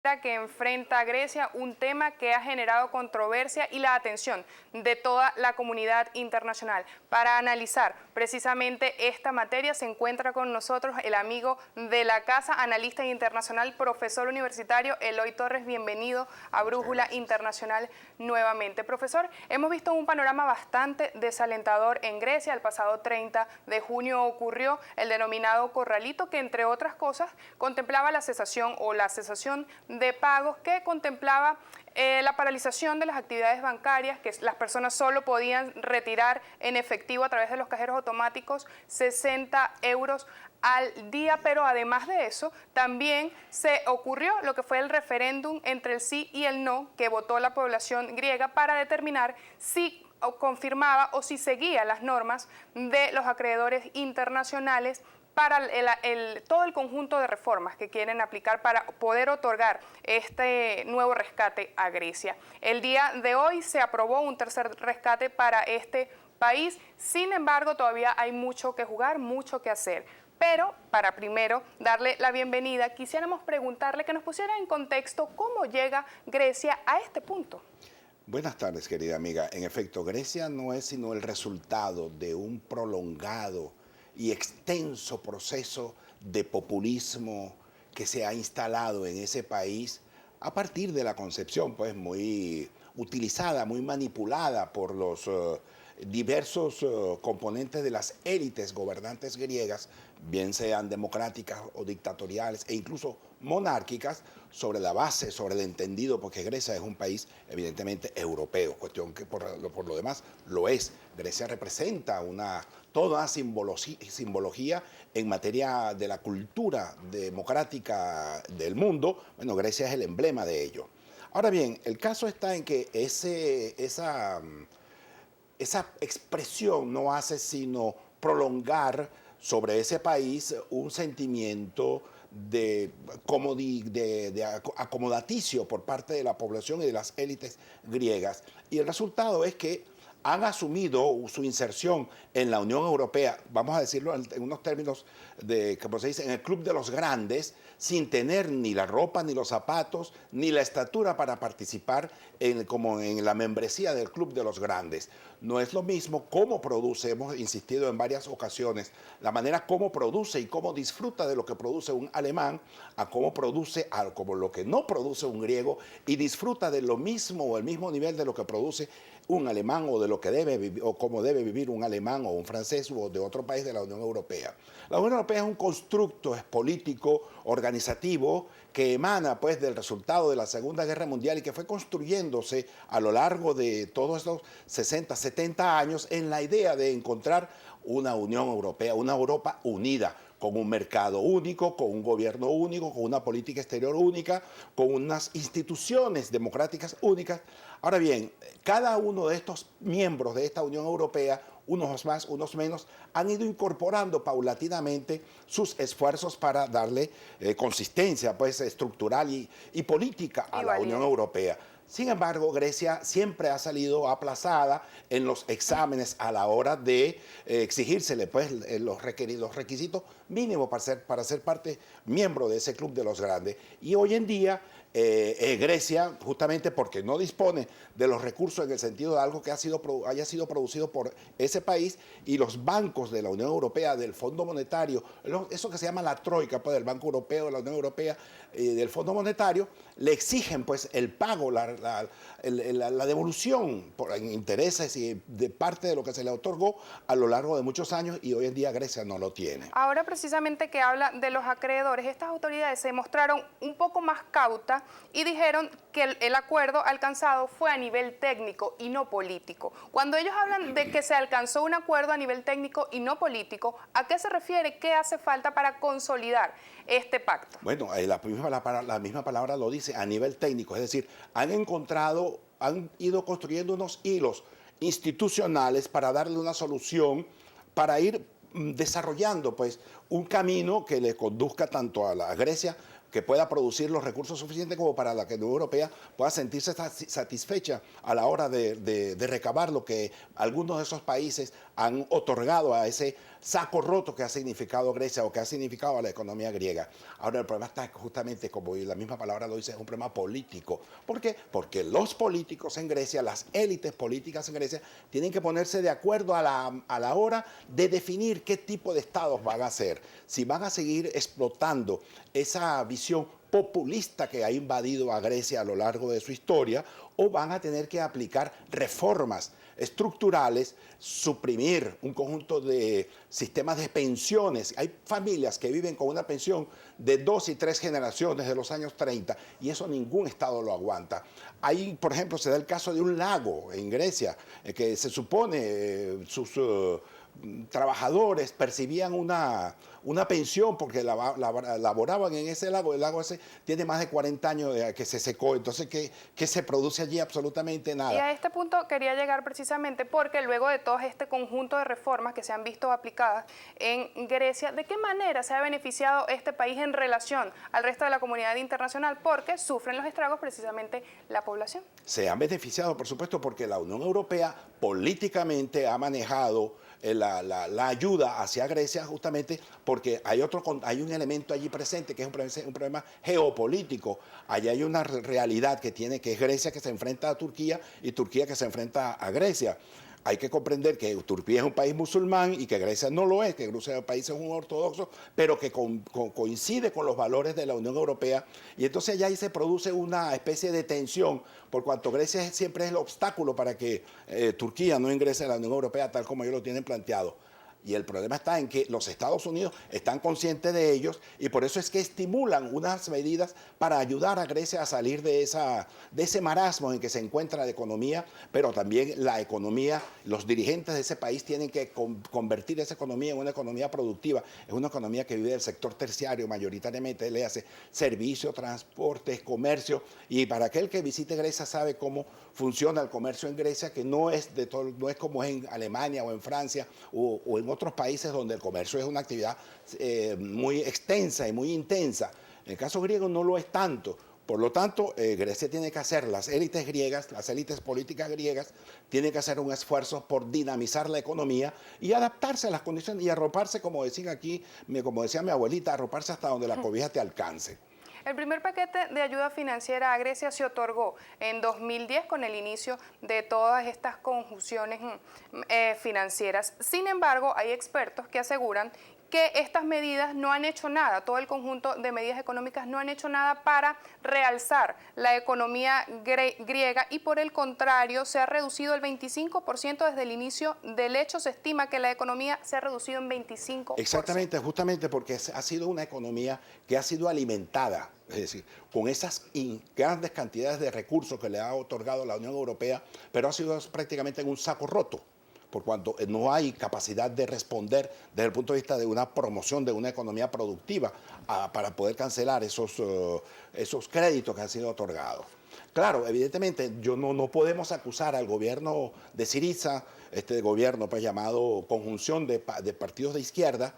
que enfrenta a Grecia, un tema que ha generado controversia y la atención de toda la comunidad internacional. Para analizar precisamente esta materia se encuentra con nosotros el amigo de la casa, analista internacional, profesor universitario Eloy Torres. Bienvenido a Brújula Internacional nuevamente. Profesor, hemos visto un panorama bastante desalentador en Grecia. El pasado 30 de junio ocurrió el denominado corralito, que entre otras cosas contemplaba la cesación de pagos, que contemplaba la paralización de las actividades bancarias, que las personas solo podían retirar en efectivo a través de los cajeros automáticos 60 euros al día, pero además de eso también se ocurrió lo que fue el referéndum entre el sí y el no que votó la población griega para determinar si confirmaba o si seguía las normas de los acreedores internacionales para todo el conjunto de reformas que quieren aplicar para poder otorgar este nuevo rescate a Grecia. El día de hoy se aprobó un tercer rescate para este país, sin embargo todavía hay mucho que jugar, mucho que hacer. Pero para primero darle la bienvenida, quisiéramos preguntarle que nos pusiera en contexto cómo llega Grecia a este punto. Buenas tardes, querida amiga. En efecto, Grecia no es sino el resultado de un prolongado y extenso proceso de populismo que se ha instalado en ese país a partir de la concepción, pues, muy utilizada, muy manipulada por los diversos componentes de las élites gobernantes griegas, bien sean democráticas o dictatoriales e incluso monárquicas, sobre la base, sobre el entendido, porque Grecia es un país evidentemente europeo, cuestión que por lo demás lo es. Grecia representa toda una simbología en materia de la cultura democrática del mundo. Bueno, Grecia es el emblema de ello. Ahora bien, el caso está en que esa expresión no hace sino prolongar sobre ese país un sentimiento de acomodaticio por parte de la población y de las élites griegas. Y el resultado es que han asumido su inserción en la Unión Europea, vamos a decirlo en unos términos como se dice, en el club de los grandes, sin tener ni la ropa, ni los zapatos, ni la estatura para participar como en la membresía del club de los grandes. No es lo mismo cómo produce, hemos insistido en varias ocasiones, la manera como produce y cómo disfruta de lo que produce un alemán, a cómo produce como lo que no produce un griego y disfruta de lo mismo o el mismo nivel de lo que produce un alemán o de lo que debe vivir o cómo debe vivir un alemán o un francés o de otro país de la Unión Europea. La Unión Europea es un constructo político, organizativo, que emana pues del resultado de la Segunda Guerra Mundial y que fue construyéndose a lo largo de todos estos 60, 70 años en la idea de encontrar una Unión Europea, una Europa unida, con un mercado único, con un gobierno único, con una política exterior única, con unas instituciones democráticas únicas. Ahora bien, cada uno de estos miembros de esta Unión Europea, unos más, unos menos, han ido incorporando paulatinamente sus esfuerzos para darle consistencia pues, estructural y política a la Unión Europea. Sin embargo, Grecia siempre ha salido aplazada en los exámenes a la hora de exigírsele pues, los requisitos mínimos para ser parte, miembro de ese club de los grandes. Y hoy en día, Grecia, justamente porque no dispone de los recursos en el sentido de algo que haya sido producido por ese país, y los bancos de la Unión Europea, del Fondo Monetario, eso que se llama la troika, pues, del Banco Europeo, de la Unión Europea, del Fondo Monetario, le exigen pues, el pago, la devolución por intereses y de parte de lo que se le otorgó a lo largo de muchos años, y hoy en día Grecia no lo tiene. Ahora precisamente que habla de los acreedores, estas autoridades se mostraron un poco más cautas y dijeron que el acuerdo alcanzado fue a nivel técnico y no político. Cuando ellos hablan de que se alcanzó un acuerdo a nivel técnico y no político, ¿a qué se refiere? ¿Qué hace falta para consolidar este pacto? Bueno, la misma palabra lo dice, a nivel técnico, es decir, han ido construyendo unos hilos institucionales para darle una solución, para ir desarrollando pues, un camino que le conduzca tanto a la Grecia, que pueda producir los recursos suficientes como para la que la Unión Europea pueda sentirse satisfecha a la hora de recabar lo que algunos de esos países han otorgado a ese saco roto que ha significado Grecia o que ha significado a la economía griega. Ahora el problema está justamente, como la misma palabra lo dice, es un problema político. ¿Por qué? Porque los políticos en Grecia, las élites políticas en Grecia, tienen que ponerse de acuerdo a la hora de definir qué tipo de estados van a hacer. Si van a seguir explotando esa visión populista que ha invadido a Grecia a lo largo de su historia, o van a tener que aplicar reformas estructurales, suprimir un conjunto de sistemas de pensiones. Hay familias que viven con una pensión de 2 y 3 generaciones de los años 30 y eso ningún Estado lo aguanta. Ahí, por ejemplo, se da el caso de un lago en Grecia, que se supone sus trabajadores percibían una pensión porque laboraban en ese lago. El lago ese tiene más de 40 años que se secó. Entonces, ¿qué se produce allí? Absolutamente nada. Y a este punto quería llegar precisamente porque luego de todo este conjunto de reformas que se han visto aplicadas en Grecia, ¿de qué manera se ha beneficiado este país en relación al resto de la comunidad internacional? Porque sufren los estragos precisamente la población. Se han beneficiado, por supuesto, porque la Unión Europea políticamente ha manejado la ayuda hacia Grecia justamente porque hay un elemento allí presente que es un problema geopolítico. Allí hay una realidad que es Grecia que se enfrenta a Turquía y Turquía que se enfrenta a Grecia. Hay que comprender que Turquía es un país musulmán y que Grecia no lo es, que Grecia es un país ortodoxo, pero que coincide con los valores de la Unión Europea. Y entonces ya ahí se produce una especie de tensión, por cuanto Grecia siempre es el obstáculo para que Turquía no ingrese a la Unión Europea tal como ellos lo tienen planteado. Y el problema está en que los Estados Unidos están conscientes de ellos y por eso es que estimulan unas medidas para ayudar a Grecia a salir de ese marasmo en que se encuentra la economía, pero también la economía, los dirigentes de ese país tienen que convertir esa economía en una economía productiva, es una economía que vive del sector terciario mayoritariamente, le hace servicio, transportes, comercio, y para aquel que visite Grecia sabe cómo funciona el comercio en Grecia, que no es como es en Alemania o en Francia o en otros países donde el comercio es una actividad muy extensa y muy intensa. En el caso griego no lo es tanto. Por lo tanto, Grecia tiene que hacer, las élites griegas, las élites políticas griegas, tienen que hacer un esfuerzo por dinamizar la economía y adaptarse a las condiciones y arroparse, como decían aquí, como decía mi abuelita, arroparse hasta donde la cobija te alcance. El primer paquete de ayuda financiera a Grecia se otorgó en 2010 con el inicio de todas estas conjunciones financieras. Sin embargo, hay expertos que aseguran que estas medidas no han hecho nada, todo el conjunto de medidas económicas no han hecho nada para realzar la economía griega y por el contrario se ha reducido el 25% desde el inicio del hecho. Se estima que la economía se ha reducido en 25%. Exactamente, justamente porque ha sido una economía que ha sido alimentada, es decir, con esas grandes cantidades de recursos que le ha otorgado la Unión Europea, pero ha sido prácticamente en un saco roto, por cuanto no hay capacidad de responder desde el punto de vista de una promoción de una economía productiva para poder cancelar esos créditos que han sido otorgados. Claro, evidentemente no podemos acusar al gobierno de Syriza, este gobierno pues llamado conjunción de partidos de izquierda,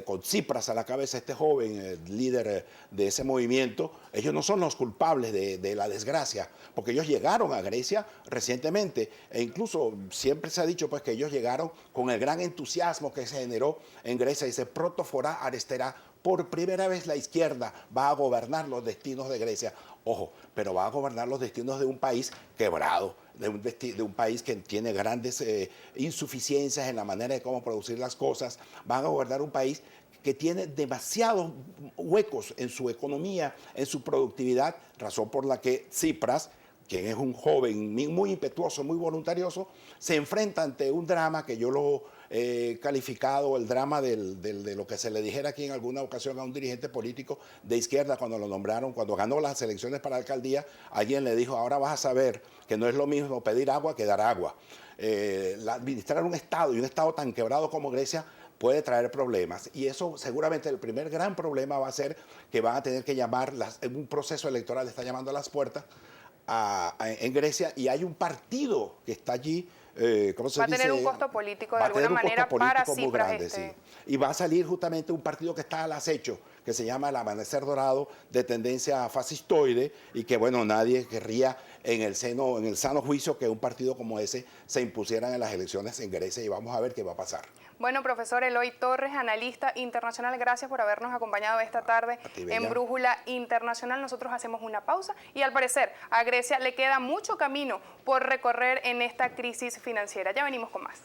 con Tsipras a la cabeza, este joven líder de ese movimiento. Ellos no son los culpables de la desgracia, porque ellos llegaron a Grecia recientemente e incluso siempre se ha dicho pues que ellos llegaron con el gran entusiasmo que se generó en Grecia. Dice, protophora aresτερá, por primera vez la izquierda va a gobernar los destinos de Grecia. Ojo, pero va a gobernar los destinos de un país quebrado, de un país que tiene grandes insuficiencias en la manera de cómo producir las cosas. Van a gobernar un país que tiene demasiados huecos en su economía, en su productividad, razón por la que Tsipras, quien es un joven muy impetuoso, muy voluntarioso, se enfrenta ante un drama que yo lo he calificado, el drama de lo que se le dijera aquí en alguna ocasión a un dirigente político de izquierda cuando lo nombraron, cuando ganó las elecciones para la alcaldía, alguien le dijo, ahora vas a saber que no es lo mismo pedir agua que dar agua. Administrar un Estado y un Estado tan quebrado como Grecia puede traer problemas y eso seguramente el primer gran problema va a ser que van a tener que llamar, un proceso electoral está llamando a las puertas en Grecia y hay un partido que está allí. ¿Cómo se dice? Va a tener un costo político de alguna manera para Tsipras. Sí. Y va a salir justamente un partido que está al acecho, que se llama el Amanecer Dorado, de tendencia fascistoide y que, bueno, nadie querría en el sano juicio que un partido como ese se impusieran en las elecciones en Grecia, y vamos a ver qué va a pasar. Bueno, profesor Eloy Torres, analista internacional, gracias por habernos acompañado esta tarde en Brújula Internacional. Nosotros hacemos una pausa y al parecer a Grecia le queda mucho camino por recorrer en esta crisis financiera. Ya venimos con más.